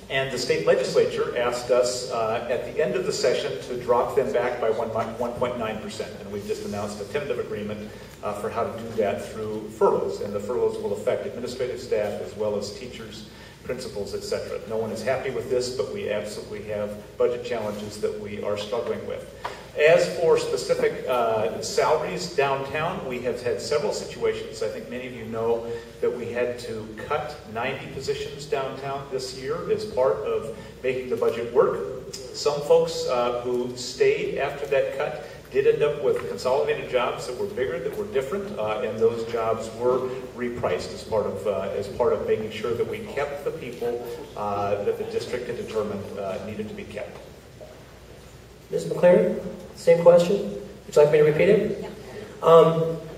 And the state legislature asked us at the end of the session to drop them back by 1.9%. And we've just announced a tentative agreement for how to do that through furloughs. And the furloughs will affect administrative staff as well as teachers, principals, etc. No one is happy with this, but we absolutely have budget challenges that we are struggling with. As for specific salaries downtown, we have had several situations. I think many of you know that we had to cut 90 positions downtown this year as part of making the budget work. Some folks who stayed after that cut did end up with consolidated jobs that were bigger, that were different, and those jobs were repriced as part of making sure that we kept the people that the district had determined needed to be kept. Ms. McClary, same question. Would you like me to repeat it? Yeah.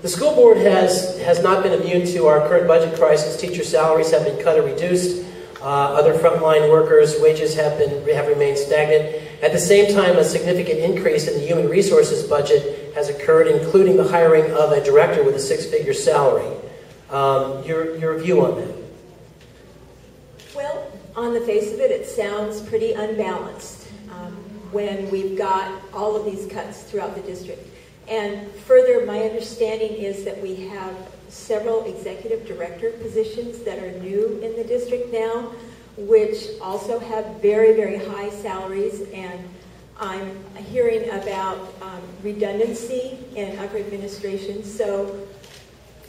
The school board has not been immune to our current budget crisis. Teacher salaries have been cut or reduced. Other frontline workers' wages have remained stagnant. At the same time, a significant increase in the human resources budget has occurred, including the hiring of a director with a six-figure salary. Your view on that? Well, on the face of it, it sounds pretty unbalanced when we've got all of these cuts throughout the district. And further, my understanding is that we have several executive director positions that are new in the district now, which also have very, very high salaries. And I'm hearing about redundancy in upper administration. So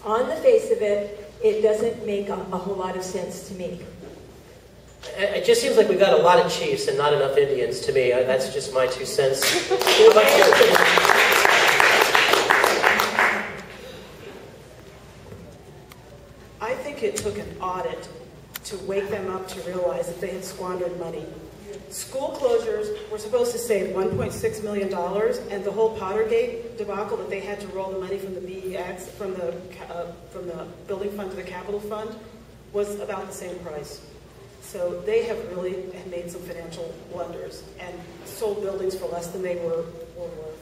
on the face of it, it doesn't make a whole lot of sense to me. It just seems like we've got a lot of chiefs and not enough Indians to me. That's just my 2 cents. I think it took an audit to wake them up to realize that they had squandered money. School closures were supposed to save $1.6 million, and the whole Pottergate debacle that they had to roll the money from the BEX, from the building fund to the capital fund, was about the same price. So they have really made some financial blunders and sold buildings for less than they were worth.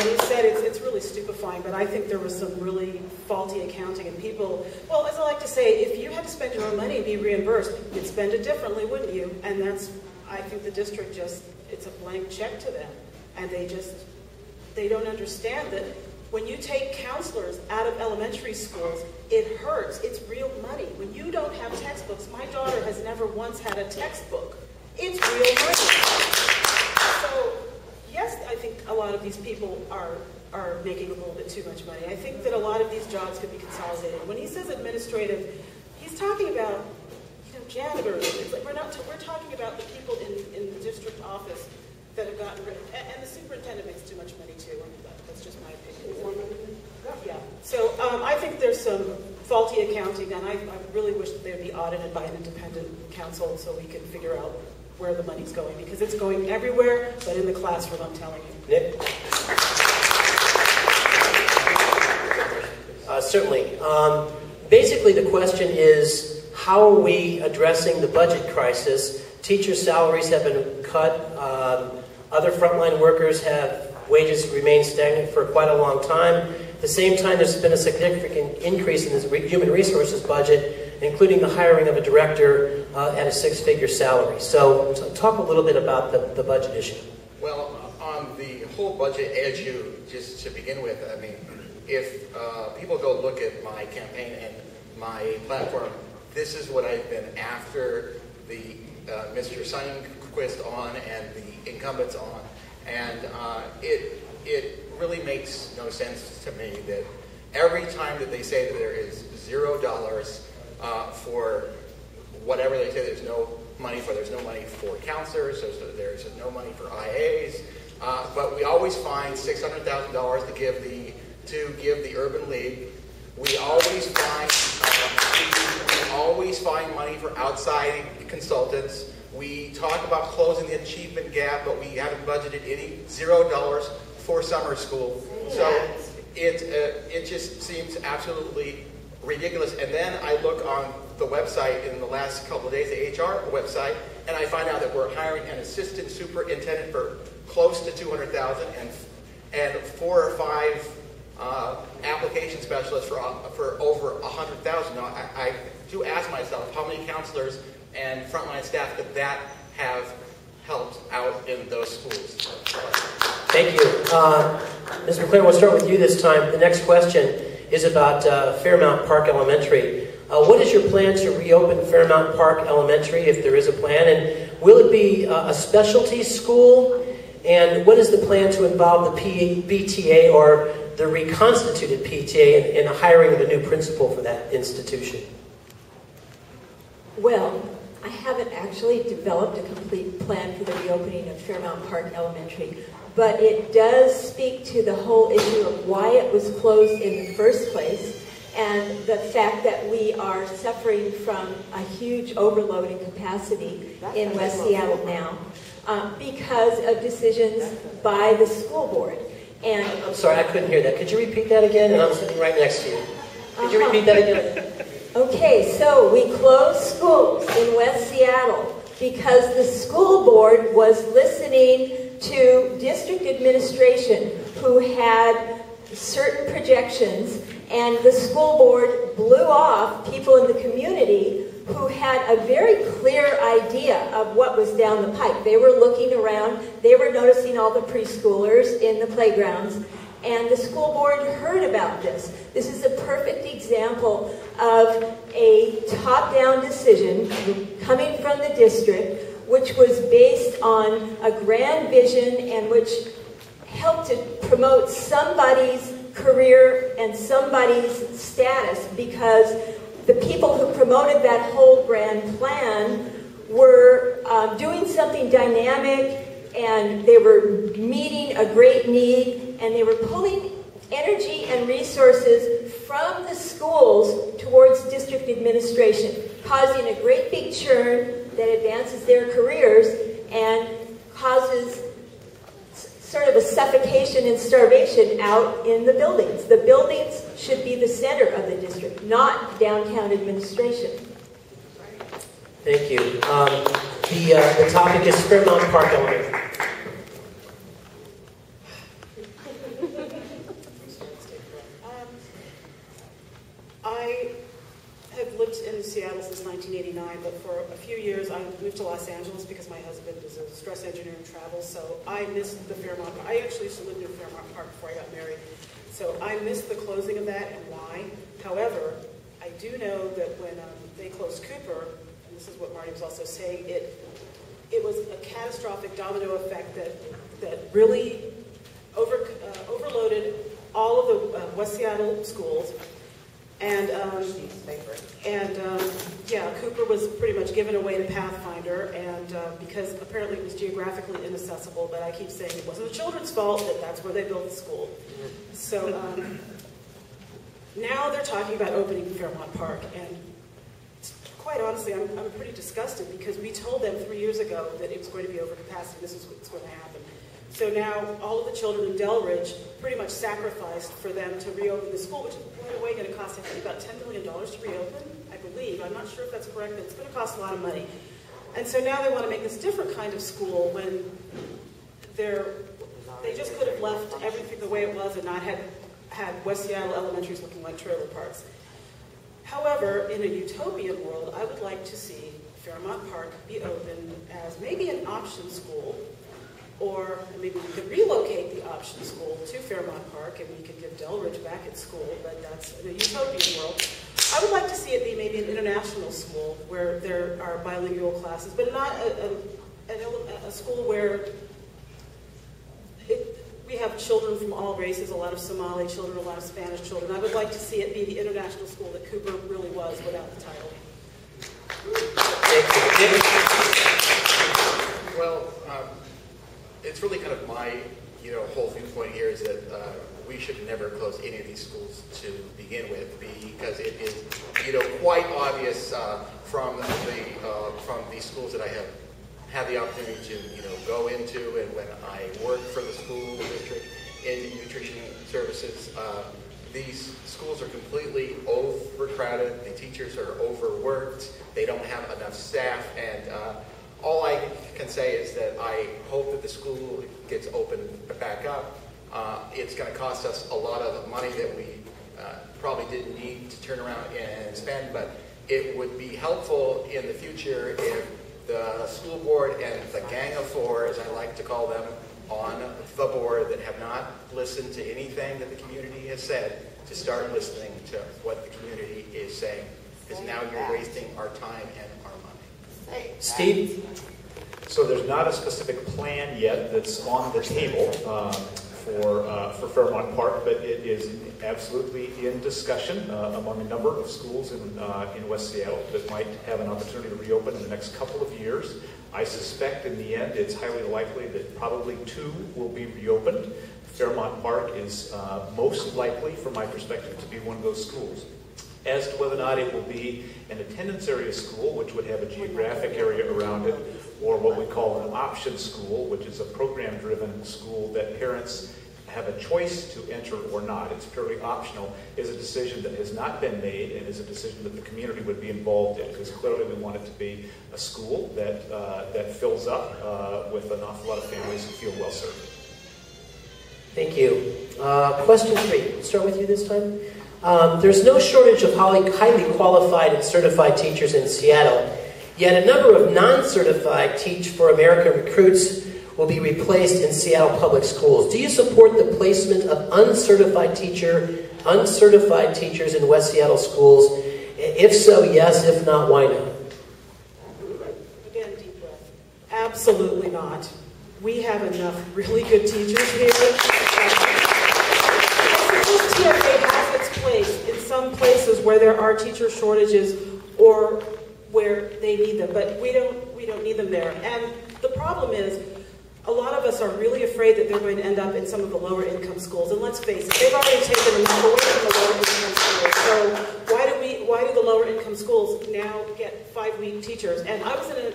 He said it's really stupefying, but I think there was some really faulty accounting, and people, well, as I like to say, if you had to spend your own money and be reimbursed, you'd spend it differently, wouldn't you? And that's, I think the district just, it's a blank check to them. And they don't understand that when you take counselors out of elementary schools, it hurts. It's real money. When you don't have textbooks, my daughter has never once had a textbook. It's real money. So, yes, I think a lot of these people are making a little bit too much money. I think that a lot of these jobs could be consolidated. When he says administrative, he's talking about, janitors. It's like we're talking about the people in the district office that have gotten rid of, and the superintendent makes too much money too. That's just my opinion. Yeah. So I think there's some faulty accounting, and I really wish that they would be audited by an independent counsel so we can figure out where the money's going, because it's going everywhere, but in the classroom, I'm telling you. Nick? Certainly. Basically, the question is, how are we addressing the budget crisis? Teacher salaries have been cut. Other frontline workers have wages remained stagnant for quite a long time. At the same time, there's been a significant increase in the human resources budget, including the hiring of a director at a six-figure salary. So talk a little bit about the budget issue. Well, on the whole budget issue, just to begin with, I mean, if people go look at my campaign and my platform, this is what I've been after the Mr. Sundquist on and the incumbents on. And it really makes no sense to me that every time that they say that there is $0 for whatever they say there's no money for, there's no money for counselors, so there's no money for IAs, but we always find $600,000 to give the Urban League. We always find money for outside consultants. We talk about closing the achievement gap, but we haven't budgeted any $0 for summer school. So it just seems absolutely ridiculous. And then I look on the website in the last couple of days, the HR website, and I find out that we're hiring an assistant superintendent for close to $200,000 and 4 or 5 application specialists for over $100,000. Now, do ask myself how many counselors and frontline staff could that have helped out in those schools. Thank you. Ms. McClure, we'll start with you this time. The next question is about Fairmount Park Elementary. What is your plan to reopen Fairmount Park Elementary, if there is a plan? And will it be a specialty school? And what is the plan to involve the PTA or the reconstituted PTA in the hiring of a new principal for that institution? Well, I haven't actually developed a complete plan for the reopening of Fairmount Park Elementary, but it does speak to the whole issue of why it was closed in the first place, and the fact that we are suffering from a huge overload in capacity in West Seattle now because of decisions by the school board. And I'm sorry, I couldn't hear that. Could you repeat that again? And I'm sitting right next to you. Could you repeat that again? Okay, so we closed schools in West Seattle because the school board was listening to district administration who had certain projections, and the school board blew off people in the community who had a very clear idea of what was down the pike. They were looking around, they were noticing all the preschoolers in the playgrounds, and the school board heard about this. This is a perfect example of a top-down decision coming from the district, which was based on a grand vision and which helped to promote somebody's career and somebody's status, because the people who promoted that whole grand plan were doing something dynamic, and they were meeting a great need, and they were pulling energy and resources from the schools towards district administration, causing a great big churn that advances their careers and causes sort of a suffocation and starvation out in the buildings. The buildings should be the center of the district, not downtown administration. Thank you. The topic is Fairmount Park Elementary. I have lived in Seattle since 1989, but for a few years I moved to Los Angeles because my husband is a stress engineer and travels, so I missed the Fairmount. I actually used to live near Fairmount Park before I got married, so I missed the closing of that and why. However, I do know that when they closed Cooper, and this is what Marty was also saying, it was a catastrophic domino effect that really overloaded all of the West Seattle schools. And yeah, Cooper was pretty much given away to Pathfinder, and because apparently it was geographically inaccessible, but I keep saying it wasn't the children's fault, that's where they built the school. So now they're talking about opening Fairmount Park, and quite honestly, I'm pretty disgusted, because we told them 3 years ago that it was going to be overcapacity, this is what's going to happen. So now all of the children in Delridge pretty much sacrificed for them to reopen the school, which is, by the way, going to cost, I think, about $10 million to reopen, I believe. I'm not sure if that's correct, but it's going to cost a lot of money. And so now they want to make this different kind of school when they just could have left everything the way it was and not had West Seattle elementaries looking like trailer parks. However, in a utopian world, I would like to see Fairmount Park be open as maybe an option school, or maybe we could relocate the option school to Fairmount Park and we could give Delridge back its school, but that's in a utopian world. I would like to see it be maybe an international school where there are bilingual classes, but not a school where we have children from all races, a lot of Somali children, a lot of Spanish children. I would like to see it be the international school that Cooper really was without the title. Well, it's really kind of my, whole viewpoint here is that we should never close any of these schools to begin with, because it is, quite obvious from these schools that I have had the opportunity to, go into, and when I worked for the school district in nutrition services, these schools are completely overcrowded. The teachers are overworked. They don't have enough staff, and all I can say is that I hope that the school gets opened back up. It's going to cost us a lot of money that we probably didn't need to turn around and spend, but it would be helpful in the future if the school board and the gang of four, as I like to call them, on the board that have not listened to anything that the community has said, to start listening to what the community is saying. Because now you're wasting our time and our money. Steve? So there's not a specific plan yet that's on the table for Fairmont Park, but it is absolutely in discussion among a number of schools in West Seattle that might have an opportunity to reopen in the next couple of years. I suspect in the end it's highly likely that probably 2 will be reopened. Fairmont Park is most likely, from my perspective, to be one of those schools. As to whether or not it will be an attendance area school, which would have a geographic area around it, or what we call an option school, which is a program-driven school that parents have a choice to enter or not. It's purely optional, is a decision that has not been made and is a decision that the community would be involved in, because clearly we want it to be a school that fills up with an awful lot of families who feel well served. Thank you. Question 3. We'll start with you this time. There's no shortage of highly qualified and certified teachers in Seattle, yet a number of non-certified Teach for America recruits will be replaced in Seattle public schools. Do you support the placement of uncertified teachers in West Seattle schools? If so, yes. If not, why not? Again, deep breath. Absolutely not. We have enough really good teachers here. TFA has its place in some places where there are teacher shortages or where they need them, but we don't need them there. And the problem is, a lot of us are really afraid that they're going to end up in some of the lower income schools. And let's face it, they've already taken enough away from the lower income schools. So why do the lower income schools now get 5-week teachers? And I was in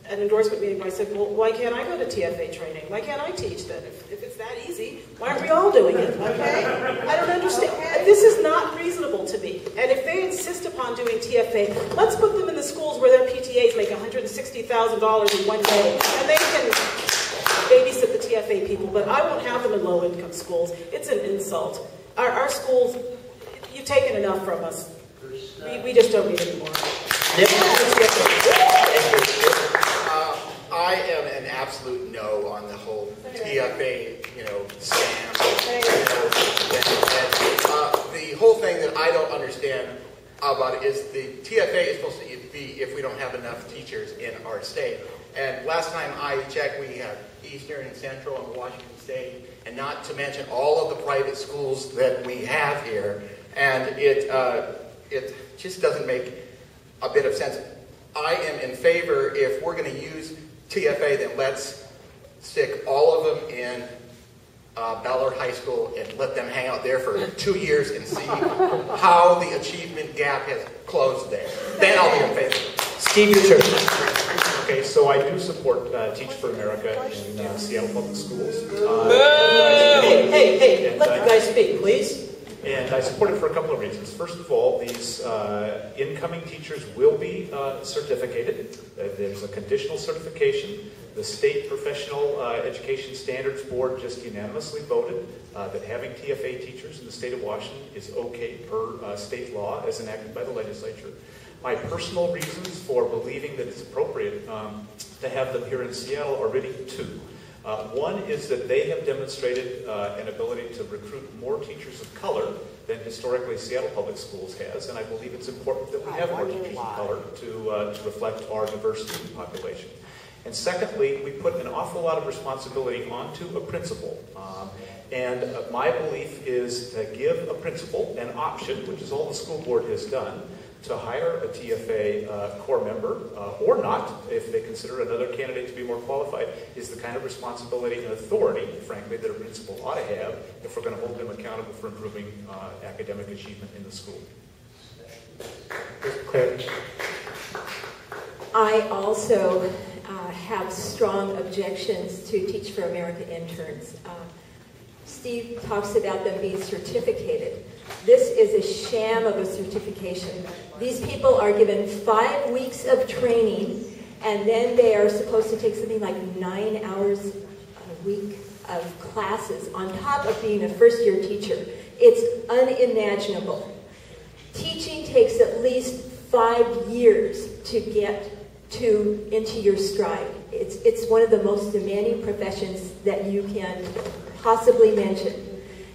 an endorsement meeting where I said, well, why can't I go to TFA training? Why can't I teach then? If it's that easy, why aren't we all doing it? Okay? I don't understand. This is not reasonable to me. And if they insist upon doing TFA, let's put them in the schools where their PTAs make $160,000 in one day, and they can babysit the TFA people, but I won't have them in low-income schools. It's an insult. Our schools, you've taken enough from us. We just don't need any more. I am an absolute no on the whole TFA, scam. The whole thing that I don't understand about it is the TFA is supposed to be if we don't have enough teachers in our state. And last time I checked, we have Eastern and Central and Washington State, and not to mention all of the private schools that we have here. And it just doesn't make a bit of sense. I am in favor, if we're going to use TFA, then let's stick all of them in Ballard High School and let them hang out there for 2 years and see how the achievement gap has closed there. Then I'll be in favor. Steve, your turn. Okay, so I do support Teach for America in Seattle Public Schools. Hey, let the guy speak, please. And I support it for a couple of reasons. First of all, these incoming teachers will be certificated. There's a conditional certification. The State Professional Education Standards Board just unanimously voted that having TFA teachers in the state of Washington is okay per state law as enacted by the legislature. My personal reasons for believing that it's appropriate to have them here in Seattle are really 2. One is that they have demonstrated an ability to recruit more teachers of color than historically Seattle Public Schools has, and I believe it's important that we have more teachers of color to reflect our diversity in population. And secondly, we put an awful lot of responsibility onto a principal. And my belief is to give a principal an option, which is all the school board has done, to hire a TFA core member, or not, if they consider another candidate to be more qualified, is the kind of responsibility and authority, frankly, that a principal ought to have if we're going to hold them accountable for improving academic achievement in the school. Claire. I also have strong objections to Teach for America interns. Steve talks about them being certificated. This is a sham of a certification. These people are given 5 weeks of training, and then they are supposed to take something like 9 hours a week of classes on top of being a first-year teacher. It's unimaginable. Teaching takes at least 5 years to get into your stride. It's one of the most demanding professions that you can possibly mention.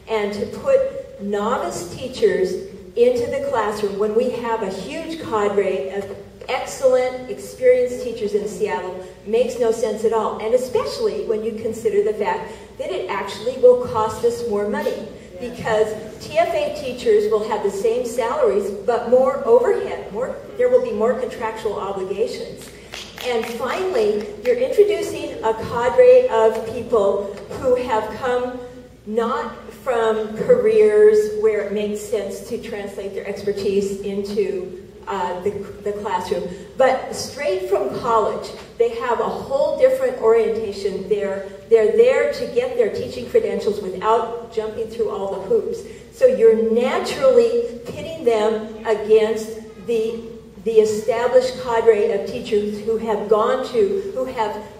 And to put novice teachers into the classroom when we have a huge cadre of excellent, experienced teachers in Seattle makes no sense at all. And especially when you consider the fact that it actually will cost us more money. Because TFA teachers will have the same salaries, but more overhead. There will be more contractual obligations. And finally, you're introducing a cadre of people who have come not from careers where it makes sense to translate their expertise into the classroom, but straight from college. They have a whole different orientation. They're there to get their teaching credentials without jumping through all the hoops. So you're naturally pitting them against the established cadre of teachers who have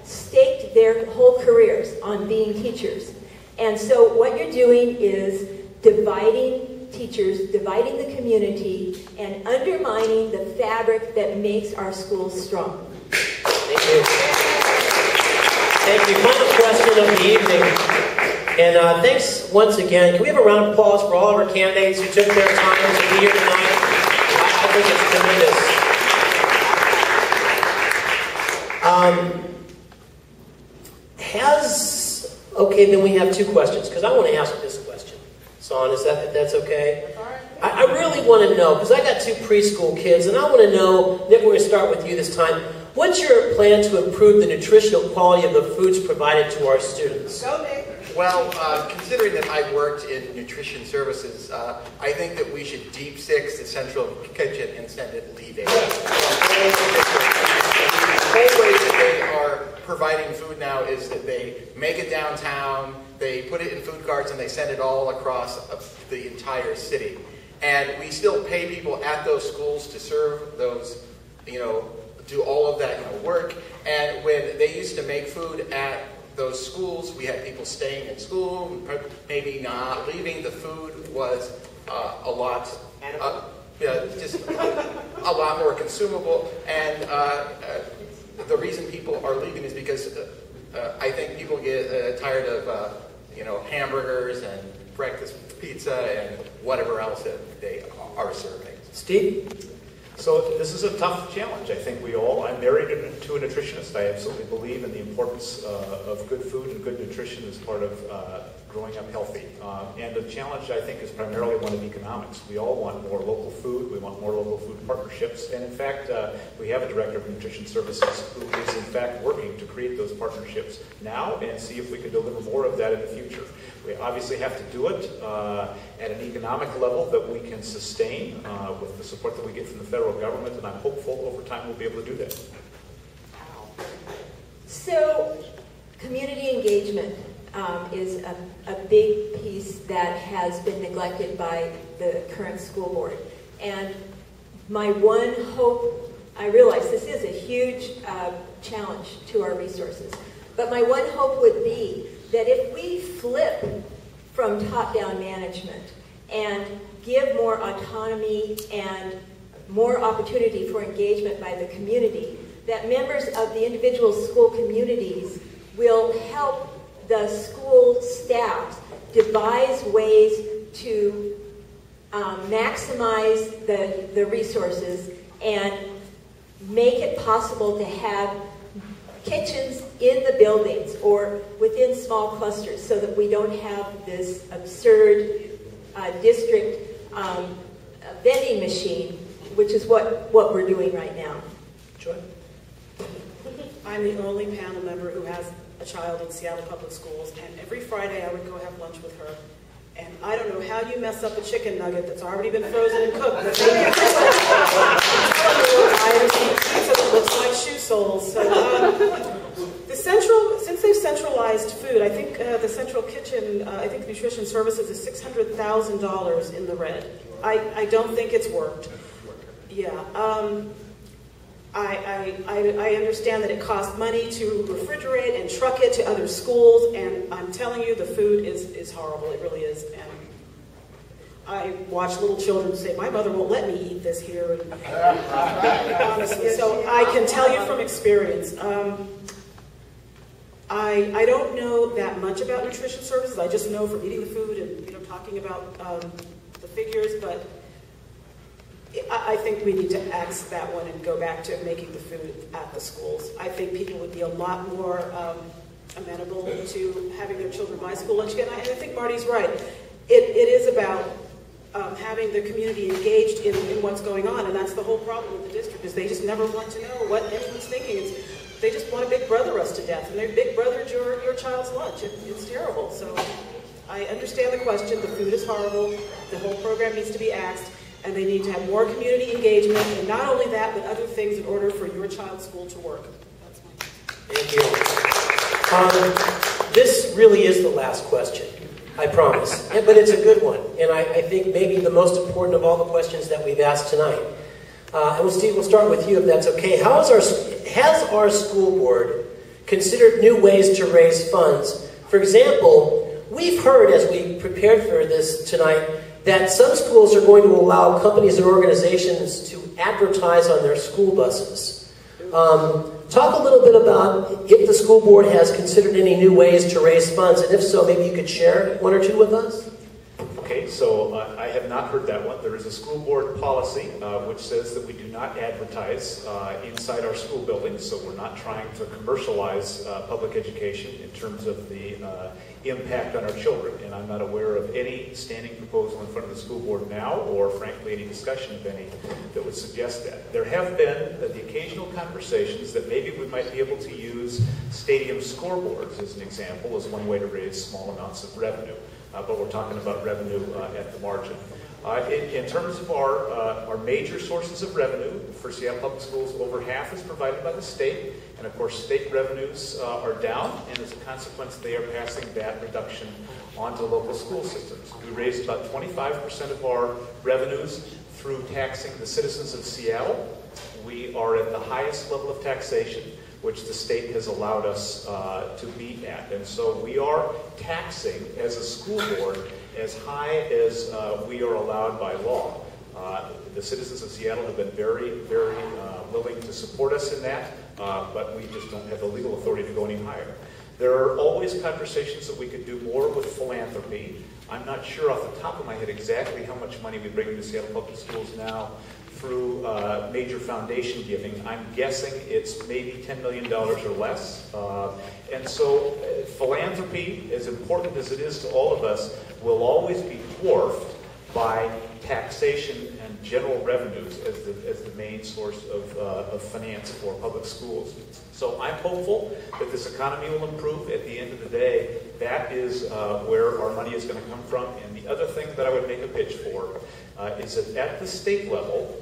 staked their whole careers on being teachers. And so what you're doing is dividing teachers, dividing the community, and undermining the fabric that makes our schools strong. Thank you. Thank you. Final question of the evening. And thanks once again. Can we have a round of applause for all of our candidates who took their time to be here tonight? I think it's tremendous. Okay, then we have two questions, because I want to ask this question. Son, if that's okay? I really want to know, because I got 2 preschool kids, and I want to know, Nick, we're going to start with you this time. What's your plan to improve the nutritional quality of the foods provided to our students? Go, Nick. Well, considering that I worked in nutrition services, I think that we should deep six the central kitchen and send it leaving. The whole way that they are providing food now is that they make it downtown, they put it in food carts, and they send it all across the entire city. And we still pay people at those schools to serve those, do all of that work. And when they used to make food at those schools, we had people staying in school, maybe not leaving. The food was a lot, just a lot more consumable. And the reason people are leaving is because I think people get tired of hamburgers and breakfast pizza and whatever else that they are serving. Steve? So this is a tough challenge. I think I'm married to a nutritionist. I absolutely believe in the importance of good food and good nutrition as part of growing up healthy. And the challenge, I think, is primarily one of economics. We all want more local food. We want more local food partnerships. And in fact, we have a director of nutrition services who is in fact working to create those partnerships now and see if we can deliver more of that in the future. We obviously have to do it at an economic level that we can sustain with the support that we get from the federal government, and I'm hopeful over time we'll be able to do that. So, community engagement is a big piece that has been neglected by the current school board. And my one hope, I realize this is a huge challenge to our resources, but my one hope would be that if we flip from top-down management and give more autonomy and more opportunity for engagement by the community, that members of the individual school communities will help the school staff devise ways to maximize the resources and make it possible to have kitchens in the buildings or within small clusters so that we don't have this absurd district vending machine, which is what we're doing right now. Joy? I'm the only panel member who has a child in Seattle Public Schools, and every Friday I would go have lunch with her. And I don't know how you mess up a chicken nugget that's already been frozen and cooked. But I see pizza that looks like shoe soles. So, since they've centralized food, I think the central kitchen, I think nutrition services is $600,000 in the red. I don't think it's worked. Yeah. I understand that it costs money to refrigerate and truck it to other schools, and I'm telling you, the food is horrible. It really is. And I watch little children say, my mother won't let me eat this here. And, honestly, so I can tell you from experience. I don't know that much about nutrition services. I just know from eating the food and talking about the figures, but I think we need to axe that one and go back to making the food at the schools. I think people would be a lot more amenable to having their children buy school lunch again. And I think Marty's right. It is about having the community engaged in what's going on, and that's the whole problem with the district, is they just never want to know what anyone's thinking. They just want to big brother us to death, and they big brothered your child's lunch. It's terrible. So I understand the question. The food is horrible. The whole program needs to be axed, and they need to have more community engagement, and not only that, but other things in order for your child's school to work. That's my Thank you. This really is the last question, I promise. Yeah, but it's a good one, and I think maybe the most important of all the questions that we've asked tonight. And Steve, we'll start with you if that's okay. Has our school board considered new ways to raise funds? For example, we've heard as we prepared for this tonight that some schools are going to allow companies or organizations to advertise on their school buses. Talk a little bit about if the school board has considered any new ways to raise funds, and if so, maybe you could share one or two with us. Okay, so I have not heard that one. There is a school board policy which says that we do not advertise inside our school buildings, so we're not trying to commercialize public education in terms of the impact on our children. And I'm not aware of any standing proposal in front of the school board now, or frankly any discussion of any that would suggest that. There have been the occasional conversations that maybe we might be able to use stadium scoreboards as an example, as one way to raise small amounts of revenue. But we're talking about revenue at the margin. In terms of our major sources of revenue for Seattle Public Schools, over half is provided by the state, and of course state revenues are down, and as a consequence they are passing that reduction onto local school systems. We raise about 25% of our revenues through taxing the citizens of Seattle. We are at the highest level of taxation which the state has allowed us to be at. And so we are taxing, as a school board, as high as we are allowed by law. The citizens of Seattle have been very, very willing to support us in that, but we just don't have the legal authority to go any higher. There are always conversations that we could do more with philanthropy. I'm not sure off the top of my head exactly how much money we bring into Seattle Public Schools now through major foundation giving. I'm guessing it's maybe $10 million or less. And so philanthropy, as important as it is to all of us, will always be dwarfed by taxation and general revenues as the main source of finance for public schools. So I'm hopeful that this economy will improve. At the end of the day, that is where our money is going to come from. And the other thing that I would make a pitch for is that at the state level,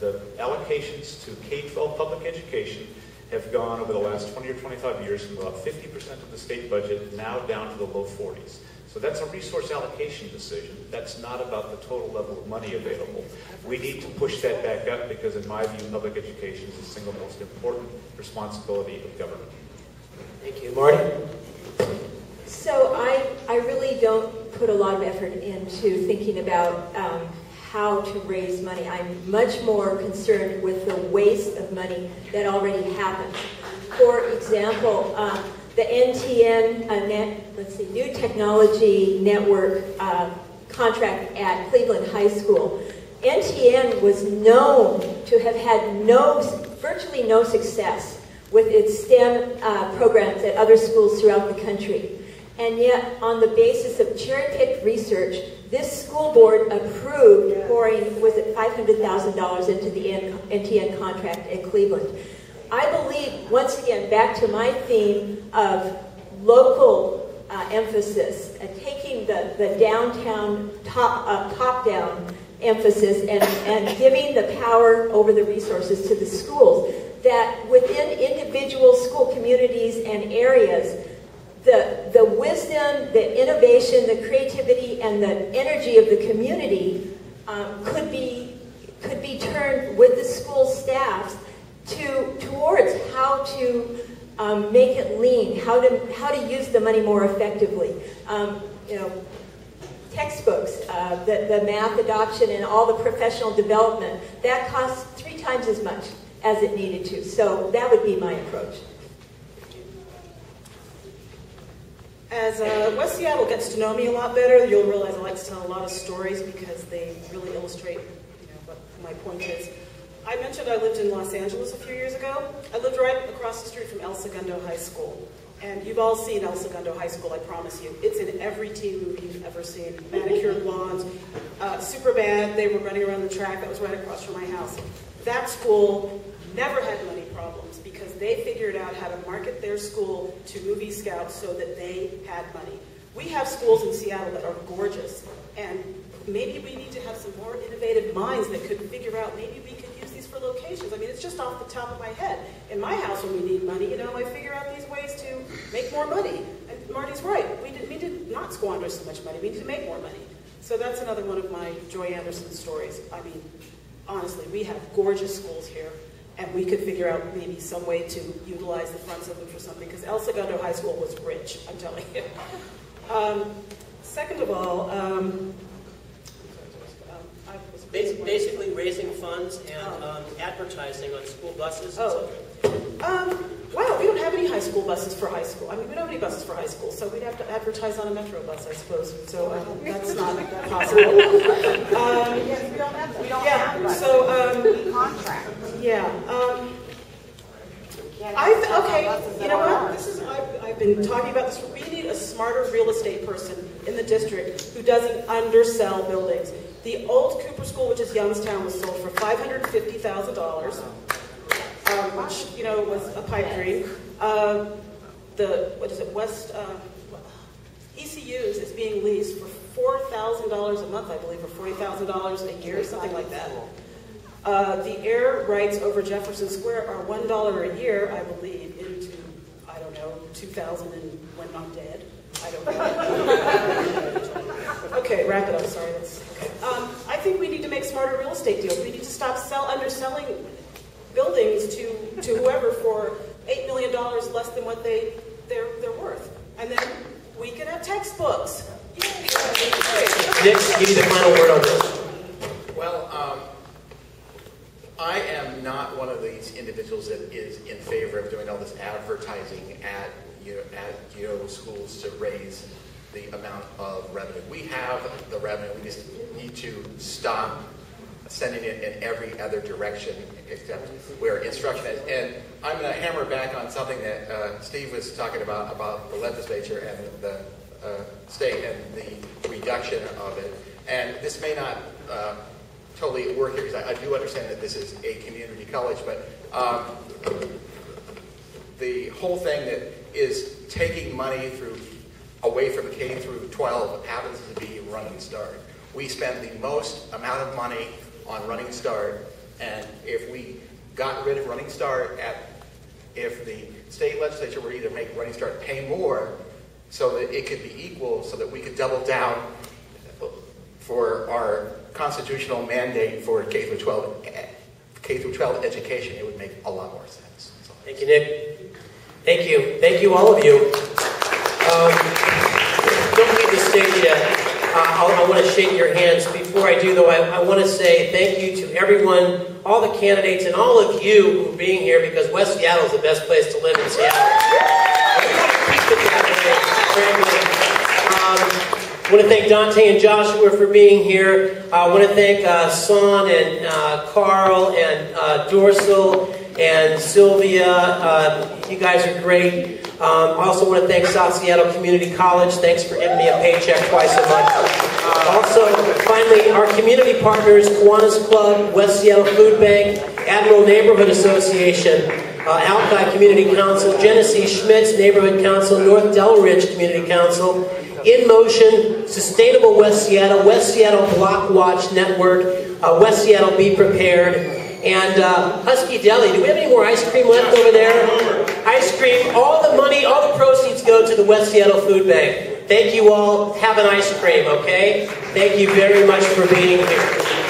the allocations to K-12 public education have gone over the last 20 or 25 years from about 50% of the state budget now down to the low 40s. So that's a resource allocation decision. That's not about the total level of money available. We need to push that back up because, in my view, public education is the single most important responsibility of government. Thank you. Marty? So I really don't put a lot of effort into thinking about how to raise money. I'm much more concerned with the waste of money that already happens. For example, the NTN New Technology Network contract at Cleveland High School. NTN was known to have had virtually no success with its STEM programs at other schools throughout the country. And yet, on the basis of cherry-picked research, this school board approved pouring, was it $500,000 into the NTN contract at Cleveland. I believe, once again, back to my theme of local emphasis, taking the downtown, top-down emphasis and giving the power over the resources to the schools, that within individual school communities and areas, the wisdom, the innovation, the creativity, and the energy of the community could be turned with the school staffs towards how to make it lean, how to use the money more effectively. textbooks, the math adoption and all the professional development, that costs 3 times as much as it needed to. So that would be my approach. As West Seattle gets to know me a lot better, you'll realize I like to tell a lot of stories because they really illustrate what my point is. I mentioned I lived in Los Angeles a few years ago. I lived right across the street from El Segundo High School. And you've all seen El Segundo High School, I promise you. It's in every teen movie you've ever seen. Manicured lawns, super bad. They were running around the track that was right across from my house. That school never had money problems because they figured out how to market their school to movie scouts so that they had money. We have schools in Seattle that are gorgeous, and maybe we need to have some more innovative minds that could figure out maybe we could use these for locations. I mean, it's just off the top of my head. In my house, when we need money, I figure out these ways to make more money. And Marty's right. We did not squander so much money. We need to make more money. So that's another one of my Joy Anderson stories. I mean, honestly, we have gorgeous schools here, and we could figure out maybe some way to utilize the funds of them for something, because El Segundo High School was rich, I'm telling you. Second of all, basically raising funds and advertising on school buses. Wow, we don't have any high school buses for high school. I mean, we don't have any buses for high school, so we'd have to advertise on a metro bus, I suppose. So that's not that possible. Yes, we don't have that. So, contract. Yeah. Okay, you know what? I've been talking about this. We need a smarter real estate person in the district who doesn't undersell buildings. The old Cooper School, which is Youngstown, was sold for $550,000, which was a pipe dream. ECU's is being leased for $4,000 a month, I believe, or $40,000 a year, something like that. The air rights over Jefferson Square are $1 a year, I believe, into, I don't know, 2000 and when I'm dead. I don't know. Okay, wrap it up. Sorry. I think we need to make smarter real estate deals. We need to stop underselling buildings to whoever for $8 million less than what they're worth, and then we can have textbooks. Yay. Nick, give you the final word on this. Well, I am not one of these individuals that is in favor of doing all this advertising at schools to raise the amount of revenue. We have the revenue. We just need to stop sending it in every other direction except where instruction is. And I'm going to hammer back on something that Steve was talking about the legislature and the state and the reduction of it. And this may not totally work here, because I do understand that this is a community college, but the whole thing that is taking money away from K through 12 happens to be Running Start. We spend the most amount of money on Running Start, and if we got rid of Running Start, if the state legislature were to make Running Start pay more so that it could be equal, so that we could double down for our constitutional mandate for K through 12 education, it would make a lot more sense. Thank you, Nick. Thank you. Thank you, all of you. Don't leave the stage yet. I want to shake your hands. Before I do, though, I want to say thank you to everyone, all the candidates, and all of you who are being here, because West Seattle is the best place to live in Seattle. Keep it that way, frankly. I want to thank Dante and Joshua for being here. I want to thank Son and Carl and Dorsal and Sylvia. You guys are great. I also want to thank South Seattle Community College. Thanks for giving me a paycheck twice a month. Also, finally, our community partners, Kiwanis Club, West Seattle Food Bank, Admiral Neighborhood Association, Alki Community Council, Genesee Schmitz Neighborhood Council, North Delridge Community Council, In Motion, Sustainable West Seattle Block Watch Network, West Seattle Be Prepared, and Husky Deli. Do we have any more ice cream left over there? Ice cream, all the money, all the proceeds go to the West Seattle Food Bank. Thank you all. Have an ice cream, okay? Thank you very much for being here.